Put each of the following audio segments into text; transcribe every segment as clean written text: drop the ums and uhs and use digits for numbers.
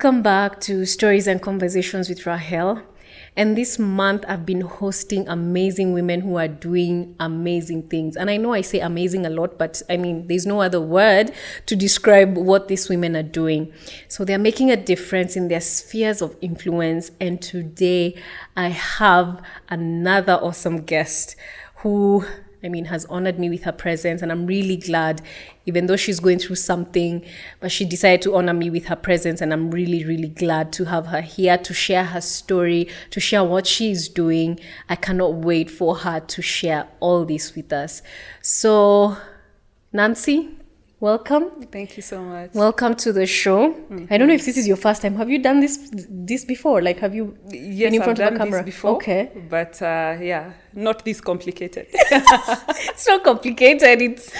Welcome back to Stories and Conversations with Rahel. And this month, I've been hosting amazing women who are doing amazing things. And I know I say amazing a lot, but I mean, there's no other word to describe what these women are doing. So they're making a difference in their spheres of influence. And today, I have another awesome guest who has honored me with her presence, and I'm really glad, even though she's going through something, but she decided to honor me with her presence, and I'm really, really glad to have her here to share her story, to share what she's doing. I cannot wait for her to share all this with us. So, Nancy, welcome. Thank you so much. Welcome to the show. Mm-hmm. I don't know if this is your first time. Have you done this before? Like, have you been in front of a camera? This before. Okay. But not this complicated. It's not complicated. It's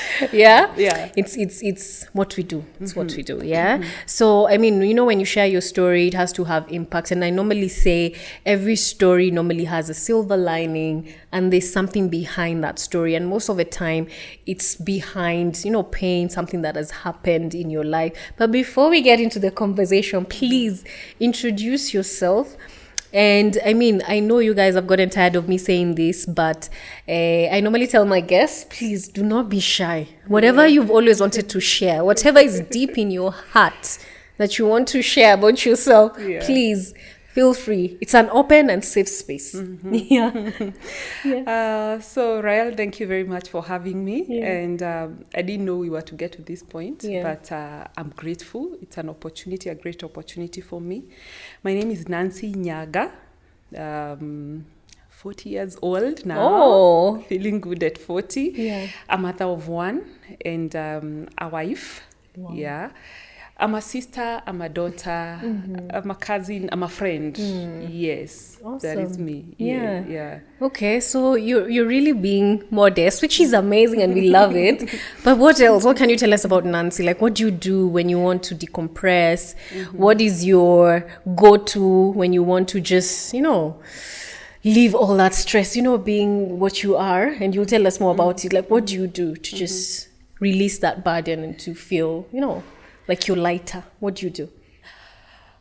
what we do. It's what we do. Yeah. Mm-hmm. So, when you share your story, it has to have impact. And I normally say every story normally has a silver lining, and there's something behind that story. And most of the time, it's behind, pain, something that has happened in your life. But before we get into the conversation, please introduce yourself. And I know you guys have gotten tired of me saying this, but I normally tell my guests, please do not be shy. Whatever you've always wanted to share, whatever is deep in your heart that you want to share about yourself, please feel free. It's an open and safe space. Mm-hmm. So, Rael, thank you very much for having me. Yeah. And I didn't know we were to get to this point, but I'm grateful. It's an opportunity, a great opportunity for me. My name is Nancy Nyaga. 40 years old now. Oh. Feeling good at 40. Yeah. A mother of one and a wife. Wow. Yeah. I'm a sister, I'm a daughter, I'm a cousin, I'm a friend. Yes, awesome. That is me. Yeah. Okay, so you're really being modest, which is amazing, and we love it. But what else? What can you tell us about Nancy? Like, what do you do when you want to decompress? What is your go-to when you want to just, leave all that stress, being what you are? And you'll tell us more about it. Like, what do you do to just release that burden and to feel, like you're lighter? What do you do?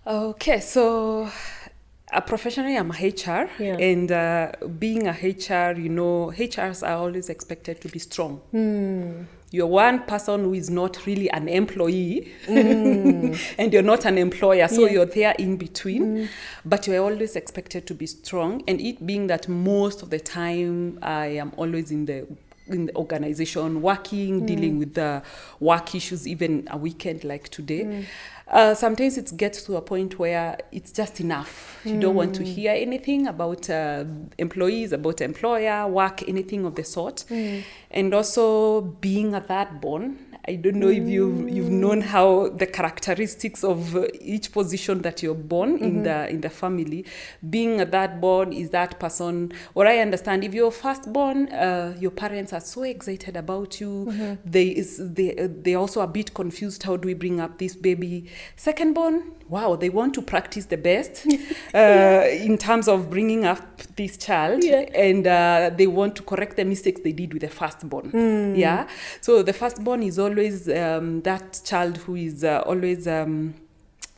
Okay, so professionally, I'm a HR. Yeah. And being a HR, HRs are always expected to be strong. You're one person who is not really an employee and you're not an employer, so you're there in between, but you're always expected to be strong. And it being that most of the time I am always in the organization, working, dealing with the work issues, even a weekend like today. Sometimes it gets to a point where it's just enough. You don't want to hear anything about employees, about employer, work, anything of the sort. And also being a third born, I don't know if you've known how the characteristics of each position that you're born in the family. Being a third born is that person. What I understand, if you're first born, your parents are so excited about you. They also a bit confused. How do we bring up this baby? Second born, wow, they want to practice the best in terms of bringing up this child, and they want to correct the mistakes they did with the firstborn. Yeah, so the firstborn is always that child who is always.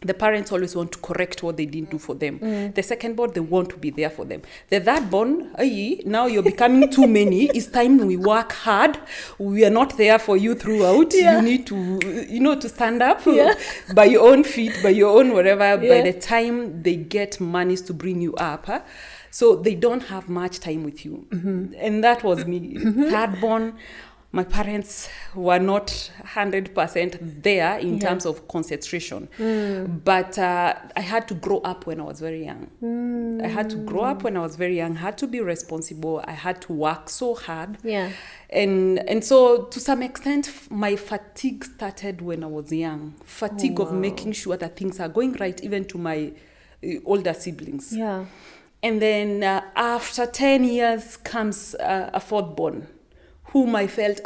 The parents always want to correct what they didn't do for them. The secondborn, they want to be there for them. The thirdborn, now you're becoming too many. It's time we work hard. We are not there for you throughout. You need to, to stand up by your own feet, by your own whatever. By the time they get monies to bring you up, so they don't have much time with you. And that was me. Thirdborn. My parents were not 100% there in terms of concentration. But I had to grow up when I was very young. I had to be responsible. I had to work so hard. And so to some extent, my fatigue started when I was young. Fatigue of making sure that things are going right, even to my older siblings. And then after 10 years comes a fourth born, whom I felt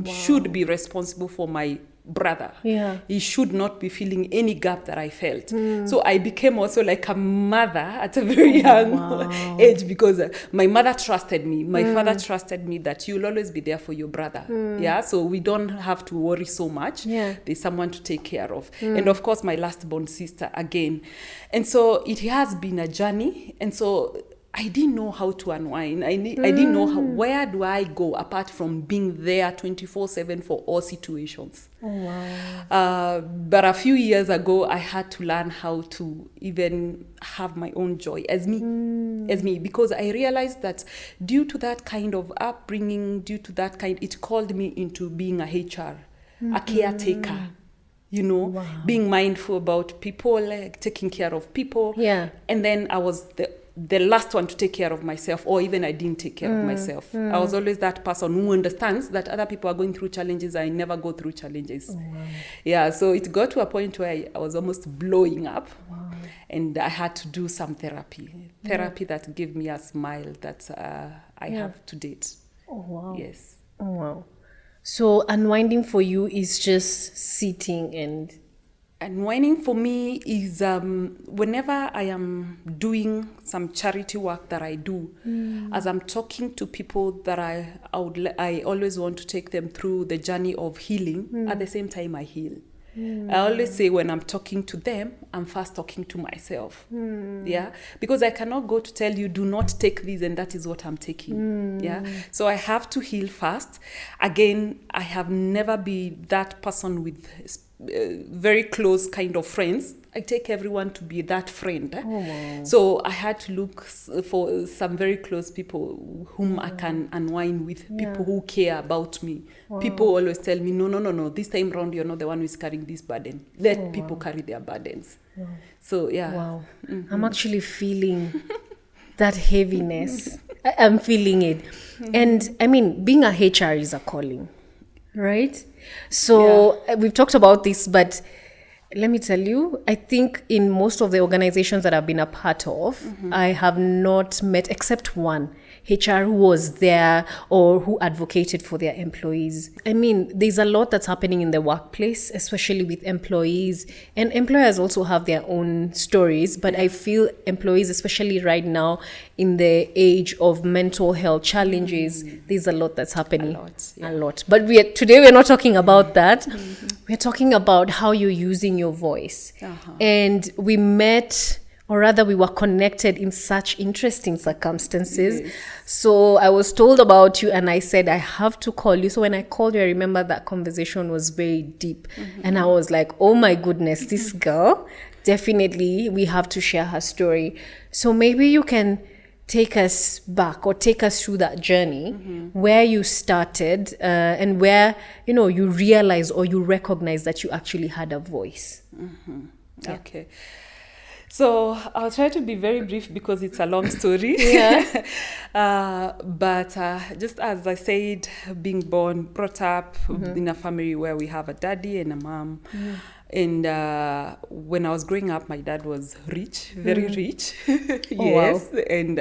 should be responsible for my brother. Yeah. He should not be feeling any gap that I felt. So I became also like a mother at a very young age, because my mother trusted me. My father trusted me that you'll always be there for your brother. Yeah. So we don't have to worry so much. Yeah. There's someone to take care of. And of course, my last born sister again. And so it has been a journey. And so I didn't know how to unwind. I didn't know where do I go apart from being there 24/7 for all situations. Oh, wow. But a few years ago, I had to learn how to even have my own joy as me, because I realized that due to that kind of upbringing, it called me into being a HR, a caretaker. Being mindful about people, like taking care of people. Yeah. And then I was the last one to take care of myself, or even I didn't take care of myself. I was always that person who understands that other people are going through challenges. I never go through challenges. Oh, wow. Yeah, so it got to a point where I was almost blowing up. Wow. And I had to do some therapy that gave me a smile that I have to date. Oh, wow. Yes. Oh, wow. So unwinding for you is just sitting and... Unwinding for me is whenever I am doing some charity work that I do, as I'm talking to people that I always want to take them through the journey of healing. At the same time, I heal. I always say when I'm talking to them, I'm first talking to myself. Yeah, because I cannot go to tell you, do not take this, and that is what I'm taking. Yeah, so I have to heal first. Again, I have never been that person with very close kind of friends. I take everyone to be that friend. Oh, wow. So I had to look for some very close people whom I can unwind with, people who care about me. Wow. People always tell me, no, this time round you're not the one who is carrying this burden. Let people carry their burdens. Wow. So, yeah. Wow. I'm actually feeling that heaviness. I'm feeling it. And I mean, being a HR is a calling, right? So we've talked about this, but let me tell you, I think in most of the organizations that I've been a part of, I have not met, except one, HR who was there or who advocated for their employees. I mean, there's a lot that's happening in the workplace, especially with employees. And employers also have their own stories, but I feel employees, especially right now in the age of mental health challenges, there's a lot that's happening. A lot. But today we're not talking about that. We're talking about how you're using your voice. And we met, or rather we were connected in such interesting circumstances. Yes. So I was told about you and I said, I have to call you. So when I called you, I remember that conversation was very deep. And I was like, oh my goodness, this girl, definitely we have to share her story. So maybe you can take us back or take us through that journey, where you started and where, you realized or you recognized that you actually had a voice. Yeah. Okay. So I'll try to be very brief because it's a long story. But just as I said, being brought up in a family where we have a daddy and a mom. And when I was growing up, my dad was rich, very rich. Yes. Wow. And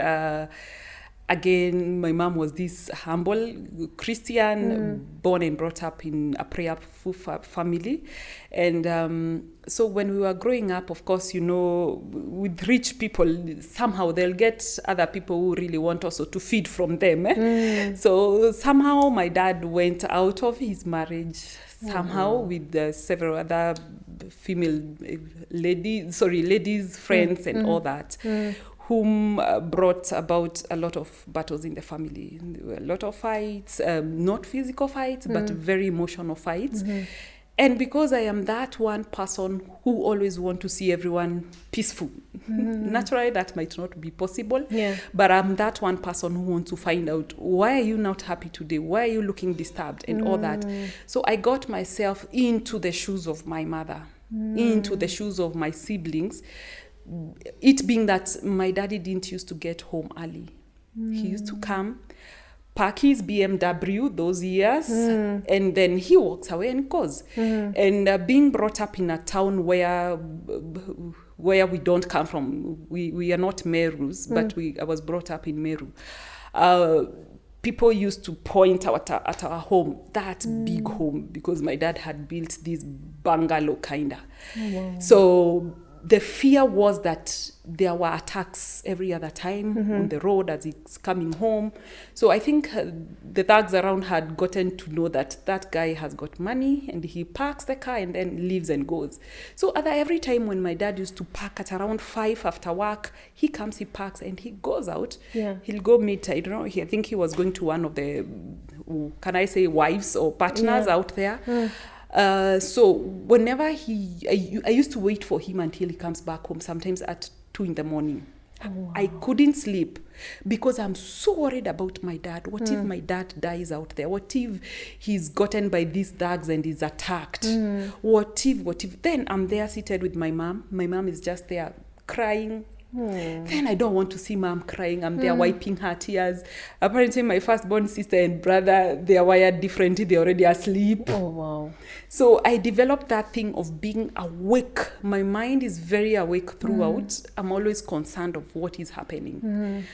again, my mom was this humble Christian, born and brought up in a prayerful family. And so when we were growing up, of course, with rich people, somehow they'll get other people who really want also to feed from them. So somehow my dad went out of his marriage, somehow with several other female ladies, friends and all that. Whom brought about a lot of battles in the family. There were a lot of fights, not physical fights, but very emotional fights. And because I am that one person who always want to see everyone peaceful, naturally that might not be possible, but I'm that one person who wants to find out, why are you not happy today? Why are you looking disturbed and all that? So I got myself into the shoes of my mother, into the shoes of my siblings. It being that my daddy didn't used to get home early. He used to come, park his BMW those years, and then he walks away and goes. And being brought up in a town where we don't come from, we are not Merus, but I was brought up in Meru. people used to point out at our home, that big home, because my dad had built this bungalow kinda. Oh, wow. So the fear was that there were attacks every other time on the road as it's coming home. So I think the thugs around had gotten to know that that guy has got money and he parks the car and then leaves and goes. So every time when my dad used to park at around 5 after work, he comes, he parks and he goes out. Yeah. He'll go meet, I don't know, I think he was going to one of the, can I say, wives or partners out there. So whenever I used to wait for him until he comes back home, sometimes at 2 in the morning. Oh, wow. I couldn't sleep because I'm so worried about my dad. What if my dad dies out there? What if he's gotten by these thugs and is attacked? What if? Then I'm there seated with my mom. My mom is just there crying. Then I don't want to see mom crying. I'm there wiping her tears. Apparently my firstborn sister and brother, they are wired differently. They're already asleep. Oh, wow. So I developed that thing of being awake. My mind is very awake throughout. I'm always concerned of what is happening.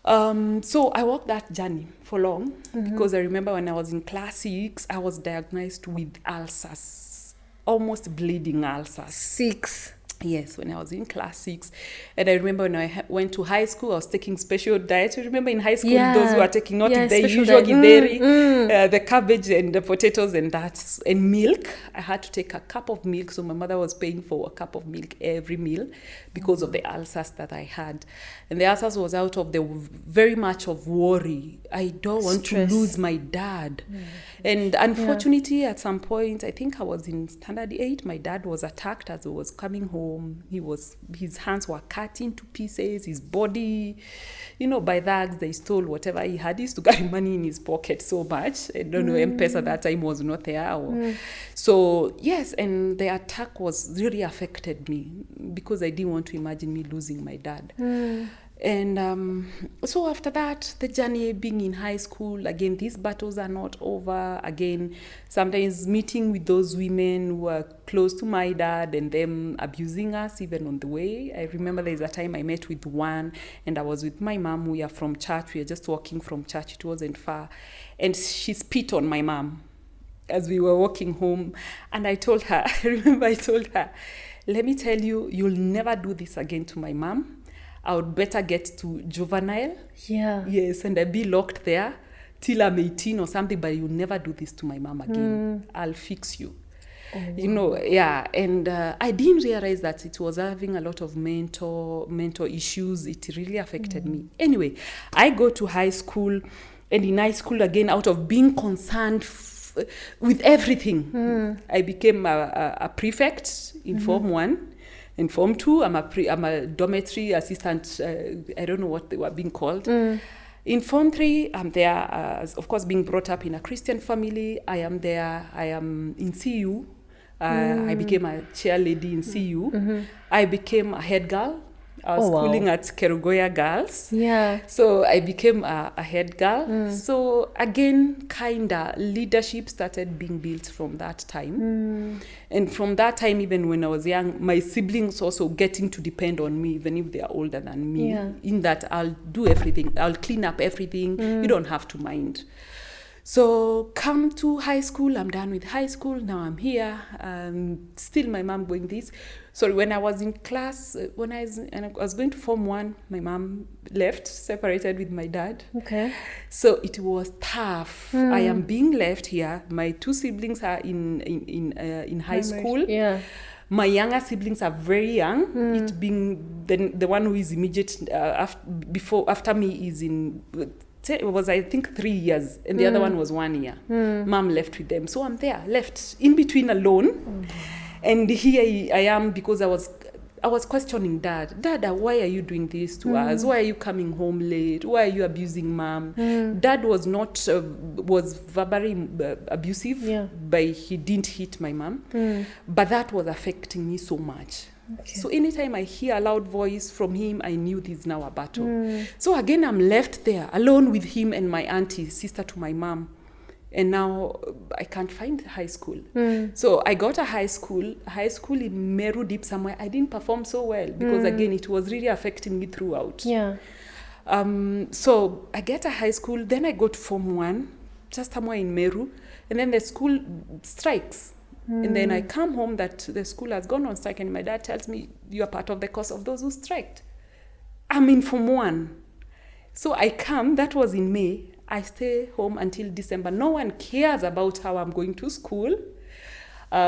So I walked that journey for long because I remember when I was in class 6, I was diagnosed with ulcers, almost bleeding ulcers. 6. Yes, when I was in class 6. And I remember when I went to high school, I was taking special diet. You remember in high school, those who are taking not the usual githeri, the cabbage and the potatoes and that, and milk. I had to take a cup of milk. So my mother was paying for a cup of milk every meal because of the ulcers that I had. And the ulcers was out of the very much of worry. I don't want to lose my dad. And unfortunately, at some point, I think I was in standard 8, my dad was attacked as he was coming home. His hands were cut into pieces, his body, by thugs. They stole whatever he had. He used to carry money in his pocket so much. I don't know, M-Pesa at that time was not there. So, yes, and the attack was really affected me because I didn't want to imagine me losing my dad. And so after that, the journey being in high school, again, these battles are not over. Again, sometimes meeting with those women who are close to my dad and them abusing us even on the way. I remember there's a time I met with one and I was with my mom. We are from church. We are just walking from church. It wasn't far. And she spit on my mom as we were walking home. And I told her, let me tell you, you'll never do this again to my mom. I would better get to juvenile. Yeah. Yes, and I'll be locked there till I'm 18 or something, but you'll never do this to my mom again. I'll fix you. Oh, wow. And I didn't realize that it was having a lot of mental issues. It really affected me. Anyway, I go to high school, and in high school, again, out of being concerned with everything, I became a prefect in Form 1. In Form 2, I'm a dormitory assistant. I don't know what they were being called. In Form 3, I'm there, of course, being brought up in a Christian family. I am in CU. I became a chair lady in CU. I became a head girl. I was schooling at Kerugoya Girls. Yeah. So I became a head girl. So again, kinda leadership started being built from that time. And from that time, even when I was young, my siblings also getting to depend on me, even if they are older than me. Yeah. In that I'll do everything. I'll clean up everything. You don't have to mind. So come to high school, I'm done with high school, now I'm here, still my mom going this. So when I was in class, when I was going to Form 1, my mom left, separated with my dad. Okay. So it was tough. I am being left here. My 2 siblings are in high school. Yeah. My younger siblings are very young. It being the one who is immediate after me is in... It was, I think, 3 years, and the other one was 1 year. Mom left with them. So I'm there, left in between alone. And here I am because I was questioning Dad, why are you doing this to us? Why are you coming home late? Why are you abusing Mom? Dad was verbally abusive, but he didn't hit my mom. But that was affecting me so much. Okay. So anytime I hear a loud voice from him, I knew this is now a battle. So again, I'm left there alone with him and my auntie, sister to my mom. And now I can't find high school. So I got a high school in Meru Deep somewhere. I didn't perform so well because again, it was really affecting me throughout. Yeah. So I get to high school, then I go to Form 1, just somewhere in Meru, and then the school strikes. And then I come home that the school has gone on strike, and my dad tells me, you are part of the cause of those who striked. I'm in Form 1. So I come, that was in May. I stay home until December. No one cares about how I'm going to school.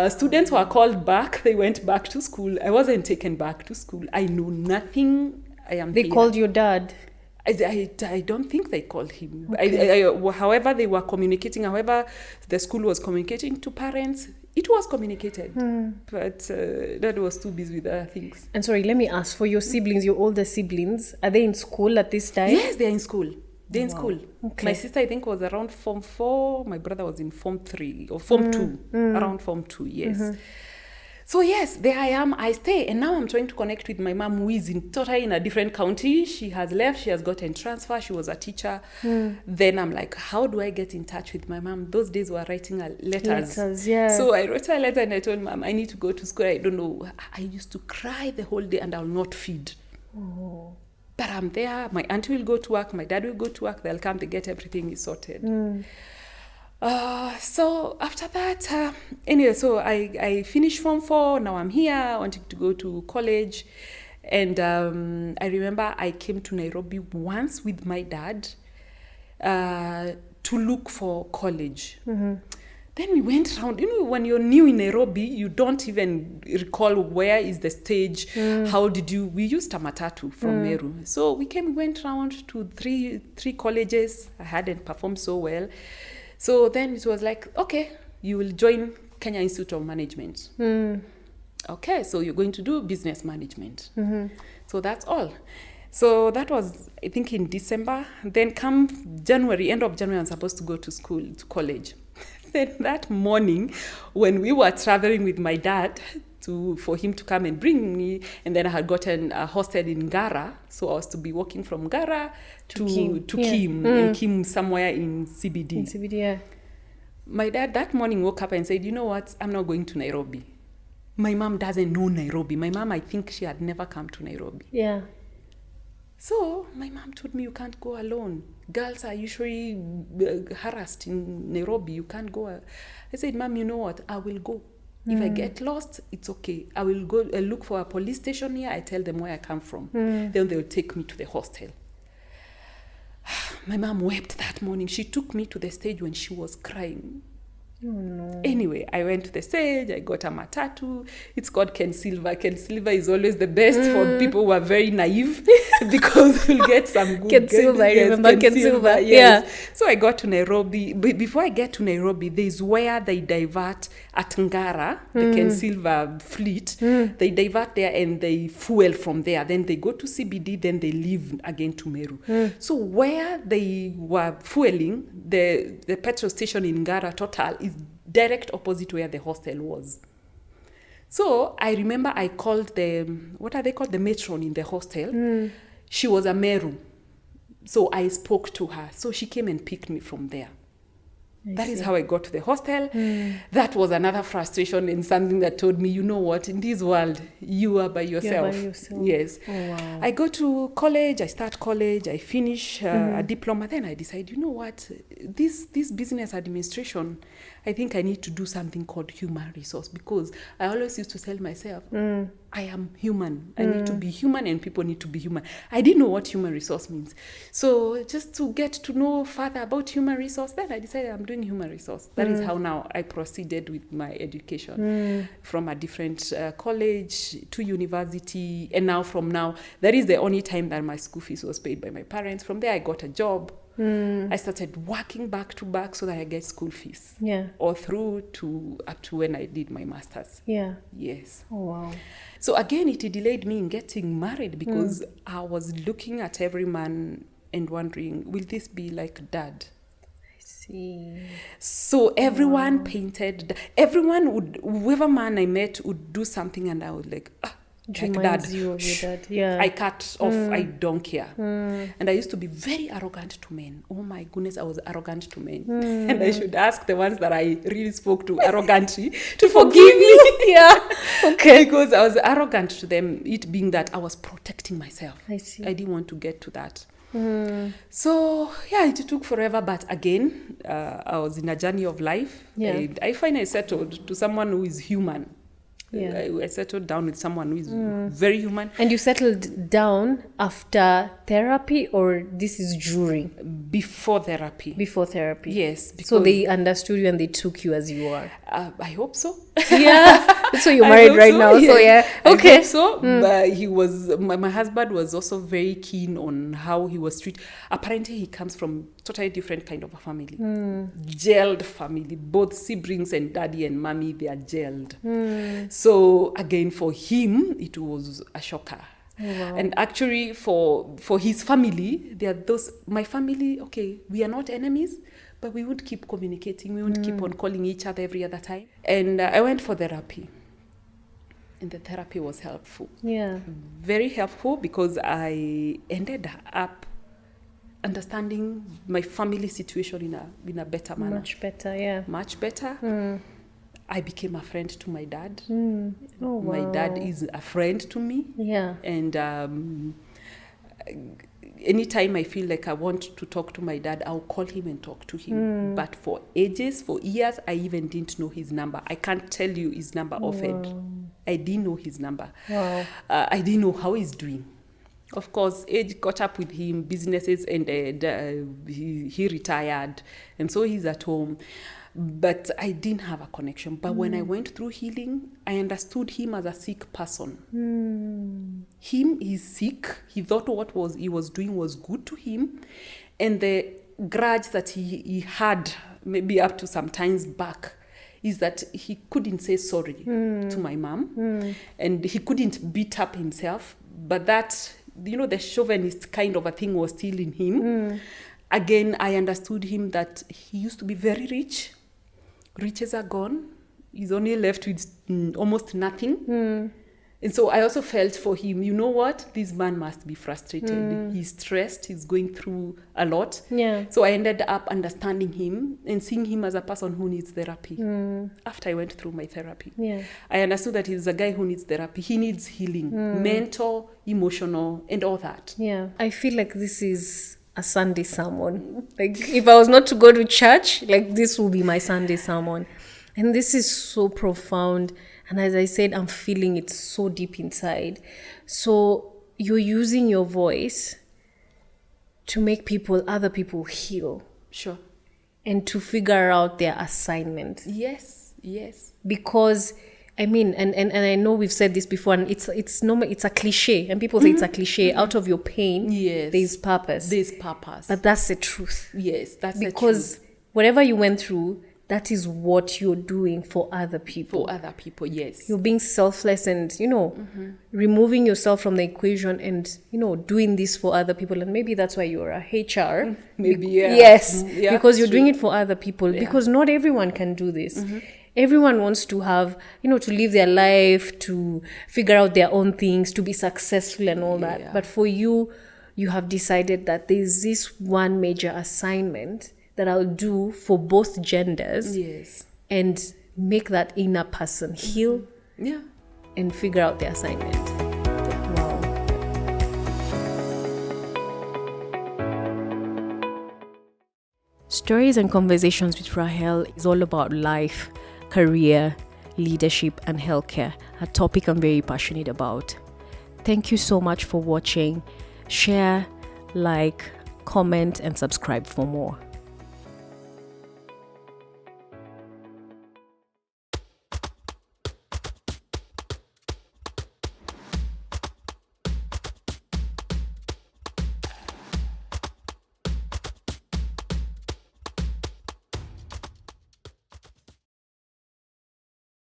Students were called back. They went back to school. I wasn't taken back to school. I knew nothing. They called your dad? I don't think they called him. However, they were communicating. However, the school was communicating to parents. It was communicated. But Dad was too busy with other things. And sorry, let me ask, for your siblings, your older siblings, are they in school at this time? Yes, they're in school. They're in school. Okay. My sister, I think, was around Form 4. My brother was in Form 3 or Form 2. Around Form 2, yes. So yes, there I am. I stay. And now I'm trying to connect with my mom, who is totally in a different county. She has left. She has gotten transfer. She was a teacher. Then I'm like, how do I get in touch with my mom? Those days we were writing letters. Yeah. So I wrote a letter and I told Mom, I need to go to school. I don't know. I used to cry the whole day and I'll not feed. But I'm there. My auntie will go to work. My dad will go to work. They'll come. They get everything sorted. So after that, anyway, so I finished Form 4. Now I'm here wanting to go to college. And I remember I came to Nairobi once with my dad to look for college. Then we went around. You know, when you're new in Nairobi, you don't even recall where is the stage, how did you... We used a matatu from Meru. So we went around to three colleges. I hadn't performed so well. So then it was like, okay, you will join Kenya Institute of Management. Okay, so you're going to do business management. So that's all. So that was, I think, in December. Then come January, end of January, I'm supposed to go to school, to college. Then that morning, when we were traveling with my dad for him to come and bring me, and then I had gotten a hostel in Ngara, so I was to be walking from Ngara to Kim, and Kim somewhere in CBD. In CBD, yeah. My dad that morning woke up and said, you know what, I'm not going to Nairobi. My mom doesn't know Nairobi. My mom, I think she had never come to Nairobi. Yeah. So my mom told me, you can't go alone. Girls are usually harassed in Nairobi. You can't go. I said, Mom, you know what? I will go. If I get lost, it's okay. I will go look for a police station here. I tell them where I come from. Then they will take me to the hostel. My mom wept that morning. She took me to the stage when she was crying. Oh, no. Anyway, I went to the stage. I got a matatu. It's called Ken Silver. Ken Silver is always the best for people who are very naive because you'll get some good... Ken Silver, I remember Ken Silver. Yes. Yeah. So I got to Nairobi. Before I get to Nairobi, there's where they divert at Ngara, the Ken Silver fleet. They divert there and they fuel from there. Then they go to CBD, then they leave again to Meru. So where they were fueling, the petrol station in Ngara Total is direct opposite where the hostel was. So I remember I called the matron in the hostel. She was a Meru. So I spoke to her. So she came and picked me from there. That is how I got to the hostel. That was another frustration and something that told me, you know what, in this world, you are by yourself. You're by yourself. Yes. Oh, wow. I go to college, I start college, I finish a diploma. Then I decide, you know what, this business administration, I think I need to do something called human resource because I always used to tell myself, I am human. I need to be human and people need to be human. I didn't know what human resource means. So just to get to know further about human resource, then I decided I'm doing human resource. That is how now I proceeded with my education from a different college to university. And now that is the only time that my school fees was paid by my parents. From there, I got a job. I started working back to back so that I get school fees. Yeah. Or through to up to when I did my master's. Yeah. Yes. Oh, wow. So again, it delayed me in getting married because I was looking at every man and wondering, will this be like dad? I see. So everyone painted, whoever man I met would do something and I would like dad. You of your dad. Yeah. I cut off, I don't care. And I used to be very arrogant to men. Oh my goodness, I was arrogant to men. And I should ask the ones that I really spoke to arrogantly to forgive me. Yeah. Okay. Because I was arrogant to them, it being that I was protecting myself. I see. I didn't want to get to that. So yeah, it took forever, but again, I was in a journey of life. Yeah. And I finally settled to someone who is human. Yeah. I settled down with someone who is very human. And you settled down after therapy, or this is during? Before therapy. Before therapy. Yes. So they understood you and they took you as you are. I hope so. Yeah. So you're I married hope right so, now. yes. So yeah. I Okay. hope so. But he was, my husband was also very keen on how he was treated. Apparently he comes from totally different kind of a family. Gelled family. Both siblings and daddy and mommy, they are gelled. So again, for him, it was a shocker. Oh, wow. And actually for his family, they are those, my family, okay, we are not enemies, but we would keep communicating. We would keep on calling each other every other time. And I went for therapy. And the therapy was helpful. Yeah. Very helpful, because I ended up understanding my family situation in a better manner. Much better, yeah. Much better. I became a friend to my dad. Oh, wow. My dad is a friend to me. Yeah. And anytime I feel like I want to talk to my dad, I'll call him and talk to him. But for ages, for years, I even didn't know his number. I can't tell you his number offhand. I didn't know his number. Wow. I didn't know how he's doing. Of course, age caught up with him, businesses ended, he retired, and so he's at home. But I didn't have a connection. But when I went through healing, I understood him as a sick person. He's sick. He thought what he was doing was good to him. And the grudge that he had, maybe up to some times back, is that he couldn't say sorry to my mom. And he couldn't beat up himself. But that, the chauvinist kind of a thing was still in him. Again, I understood him that he used to be very rich. Riches are gone. He's only left with almost nothing. And so I also felt for him, you know what? This man must be frustrated. He's stressed. He's going through a lot. Yeah. So I ended up understanding him and seeing him as a person who needs therapy. After I went through my therapy, Yeah. I understood that he's a guy who needs therapy. He needs healing, mental, emotional, and all that. Yeah. I feel like this is a Sunday sermon. Like, if I was not to go to church, like, this will be my Sunday sermon. And this is so profound. And as I said, I'm feeling it so deep inside. So you're using your voice to make other people heal. Sure. And to figure out their assignment. Yes. Because I mean, and I know we've said this before, and it's normal, it's a cliche, and people say it's a cliche. Out of your pain, there's purpose. But that's the truth. Yes, that's the truth. Because whatever you went through, that is what you're doing for other people. Yes. You're being selfless and, removing yourself from the equation and, doing this for other people. And maybe that's why you're a HR. Maybe, yeah. Yes, Yeah, because you're doing it for other people. Yeah. Because not everyone can do this. Everyone wants to have, to live their life, to figure out their own things, to be successful and all that. Yeah. But for you, you have decided that there's this one major assignment that I'll do for both genders. Yes. And make that inner person heal. Yeah. And figure out their assignment. Wow. Stories and Conversations with Rahel is all about life, career, leadership, and healthcare, a topic I'm very passionate about. Thank you so much for watching. Share, like, comment, and subscribe for more.